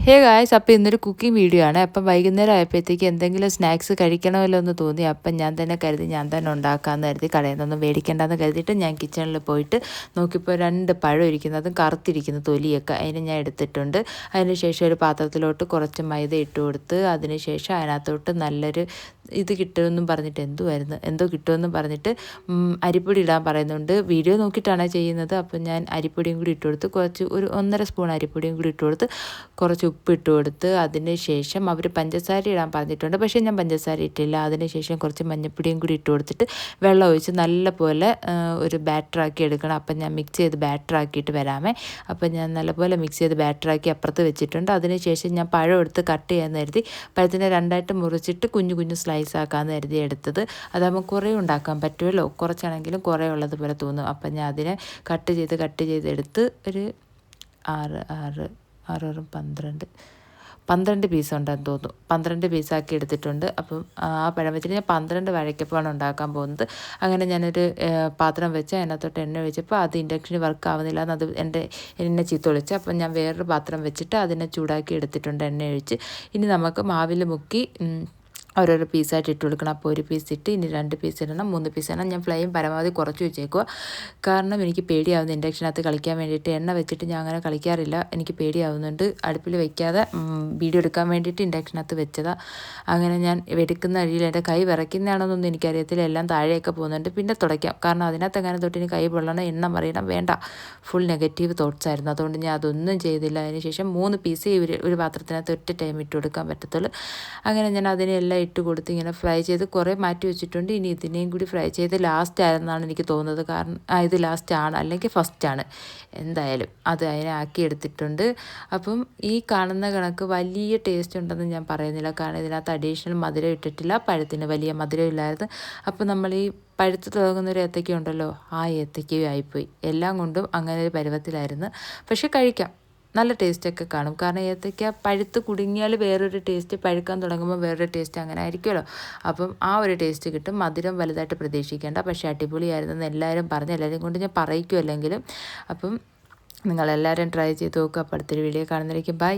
Hey guys, അപ്പോൾ ഇന്നൊരു cooking video ആണ്. അപ്പം വൈകുന്നേരം ആയപ്പോഴത്തേക്ക് എന്തെങ്കിലും സ്നാക്സ് കഴിക്കണമല്ലോ എന്ന് തോന്നി. അപ്പം ഞാൻ തന്നെ കരുതി ഞാൻ തന്നെ ഉണ്ടാക്കാമെന്ന് കരുതി, കടയിൽ നിന്നൊന്നും മേടിക്കേണ്ടെന്ന് കരുതിയിട്ട് ഞാൻ കിച്ചണിൽ പോയിട്ട് നോക്കിയപ്പോൾ 2 പഴം ഇരിക്കുന്നു, അതും കറുത്തിരിക്കുന്നു തൊലിയൊക്കെ. അതിന് ഞാൻ എടുത്തിട്ടുണ്ട്. അതിന് ശേഷം ഒരു പാത്രത്തിലോട്ട് കുറച്ച് മൈദ ഇട്ട് കൊടുത്ത്, അതിന് ശേഷം അതിനകത്തോട്ട് നല്ലൊരു ഇത് കിട്ടുമെന്നും പറഞ്ഞിട്ട് എന്തോ കിട്ടുമെന്നും പറഞ്ഞിട്ട് അരിപ്പൊടി ഇടാൻ പറയുന്നുണ്ട്. വീഡിയോ നോക്കിയിട്ടാണ് ചെയ്യുന്നത്. അപ്പം ഞാൻ അരിപ്പൊടിയും കൂടി ഇട്ട് കൊടുത്ത്, ഒരു 1.5 സ്പൂൺ അരിപ്പൊടിയും കൂടി ഇട്ട് കൊടുത്ത്, കുറച്ച് ഉപ്പിട്ട് കൊടുത്ത്, അതിന് ശേഷം അവർ പഞ്ചസാര ഇടാൻ പറഞ്ഞിട്ടുണ്ട്. പക്ഷേ ഞാൻ പഞ്ചസാര ഇട്ടില്ല. അതിന് ശേഷം കുറച്ച് മഞ്ഞൾപ്പൊടിയും കൂടി ഇട്ട് കൊടുത്തിട്ട് വെള്ളം ഒഴിച്ച് നല്ലപോലെ ഒരു ബാറ്ററാക്കി എടുക്കണം. അപ്പം ഞാൻ മിക്സ് ചെയ്ത് ബാറ്ററാക്കിയിട്ട് വരാമേ. അപ്പം ഞാൻ നല്ലപോലെ മിക്സ് ചെയ്ത് ബാറ്ററാക്കി അപ്പുറത്ത് വെച്ചിട്ടുണ്ട്. അതിന് ശേഷം ഞാൻ പഴം എടുത്ത് കട്ട് ചെയ്യാമെന്ന് കരുതി പഴത്തിനെ 2ആയിട്ട് മുറിച്ചിട്ട് കുഞ്ഞു കുഞ്ഞു സ്ലൈസ് ആക്കാമെന്ന് കരുതി എടുത്തത്. അതാകുമ്പോൾ കുറേ ഉണ്ടാക്കാൻ പറ്റുമല്ലോ, കുറച്ചാണെങ്കിലും കുറേ ഉള്ളതുപോലെ തോന്നും. അപ്പം ഞാൻ അതിനെ കട്ട് ചെയ്ത് എടുത്ത് ഒരു 12 പീസ് ഉണ്ടെന്ന് തോന്നുന്നു. 12 പീസാക്കി എടുത്തിട്ടുണ്ട്. അപ്പം ആ പഴം വെച്ചിട്ട് ഞാൻ 12 വാഴയ്ക്കപ്പമാണ് ഉണ്ടാക്കാൻ പോകുന്നത്. അങ്ങനെ ഞാനൊരു പാത്രം വെച്ച് അതിനകത്തോട്ട് എണ്ണ ഒഴിച്ചപ്പോൾ അത് ഇൻഡക്ഷന് വർക്ക് ആവുന്നില്ല എന്ന് എന്നെ ചീത്ത വിളിച്ചു. അപ്പം ഞാൻ വേറൊരു പാത്രം വെച്ചിട്ട് അതിനെ ചൂടാക്കി എടുത്തിട്ടുണ്ട് എണ്ണ ഒഴിച്ച്. ഇനി നമുക്ക് മാവിൽ മുക്കി ഓരോരോ പീസായിട്ട് ഇട്ട് കൊടുക്കണം. അപ്പോൾ ഒരു പീസ് ഇട്ട് ഇനി 2 പീസ് ഇടണം, 3 പീസ് ഇടണം. ഞാൻ ഫ്ലെയിം പരമാവധി കുറച്ച് വെച്ചേക്കുക. കാരണം എനിക്ക് പേടിയാവുന്നു ഇൻഡക്ഷനകത്ത് കളിക്കാൻ വേണ്ടിയിട്ട്. എണ്ണ വെച്ചിട്ട് ഞാൻ അങ്ങനെ കളിക്കാറില്ല, എനിക്ക് പേടിയാവുന്നുണ്ട്. അടുപ്പിൽ വയ്ക്കാതെ വീഡിയോ എടുക്കാൻ വേണ്ടിയിട്ട് ഇൻഡക്ഷനകത്ത് വെച്ചതാണ്. അങ്ങനെ ഞാൻ എടുക്കുന്ന അഴിയിൽ എൻ്റെ കൈ വിറയ്ക്കുന്നതാണെന്നൊന്നും എനിക്കറിയത്തില്ല. എല്ലാം താഴെയൊക്കെ പോകുന്നുണ്ട്. പിന്നെ തുടയ്ക്കാം, കാരണം അതിനകത്ത് അങ്ങനെ തൊട്ടിന് കൈ പൊള്ളണം, എണ്ണ മറിയണം, വേണ്ട. ഫുൾ നെഗറ്റീവ് തോട്ട്സ് ആയിരുന്നു. അതുകൊണ്ട് ഞാൻ അതൊന്നും ചെയ്തില്ല. അതിന് ശേഷം 3 പീസ് ഒരു പാത്രത്തിനകത്ത് ഒറ്റ ടൈം ഇട്ട് കൊടുക്കാൻ പറ്റത്തുള്ളൂ. അങ്ങനെ ഞാൻ അതിനെല്ലാം ഇട്ട് കൊടുത്ത് ഇങ്ങനെ ഫ്രൈ ചെയ്ത് കുറേ മാറ്റി വെച്ചിട്ടുണ്ട്. ഇനി ഇതിനെയും കൂടി ഫ്രൈ ചെയ്ത് ലാസ്റ്റ് ആയിരുന്നാണ് എനിക്ക് തോന്നുന്നത്. കാരണം ഇത് ലാസ്റ്റ് ആണ്, അല്ലെങ്കിൽ ഫസ്റ്റാണ്, എന്തായാലും അതിനെ ആക്കി എടുത്തിട്ടുണ്ട്. അപ്പം ഈ കാണുന്ന കണക്ക് വലിയ ടേസ്റ്റ് ഉണ്ടെന്ന് ഞാൻ പറയുന്നില്ല, കാരണം ഇതിനകത്ത് അഡീഷണൽ മധുരം ഇട്ടിട്ടില്ല. പഴത്തിന് വലിയ മധുരം ഇല്ലായിരുന്നു. അപ്പം നമ്മൾ ഈ പഴുത്ത് തുടങ്ങുന്നൊരു ഏത്തയ്ക്ക ഉണ്ടല്ലോ, ആ ഏത്തയ്ക്കയും ആയിപ്പോയി. എല്ലാം കൊണ്ടും അങ്ങനെ ഒരു പരുവത്തിലായിരുന്നു. പക്ഷെ കഴിക്കാം, നല്ല ടേസ്റ്റൊക്കെ കാണും. കാരണം ഏത്തയ്ക്ക പഴുത്ത് കുടുങ്ങിയാൽ വേറൊരു ടേസ്റ്റ്, പഴുക്കാൻ തുടങ്ങുമ്പോൾ വേറൊരു ടേസ്റ്റ്, അങ്ങനെ ആയിരിക്കുമല്ലോ. അപ്പം ആ ഒരു ടേസ്റ്റ് കിട്ടും. മധുരം വലുതായിട്ട് പ്രതീക്ഷിക്കേണ്ട. പക്ഷേ അടിപൊളിയായിരുന്നെന്ന് എല്ലാവരും പറഞ്ഞു. എല്ലാവരും കൊണ്ട് ഞാൻ പറയിക്കും അല്ലെങ്കിലും. അപ്പം നിങ്ങളെല്ലാവരും ട്രൈ ചെയ്ത് നോക്കുക. അപ്പോൾ അടുത്തൊരു വീഡിയോ കാണുന്നതായിരിക്കും. ബൈ.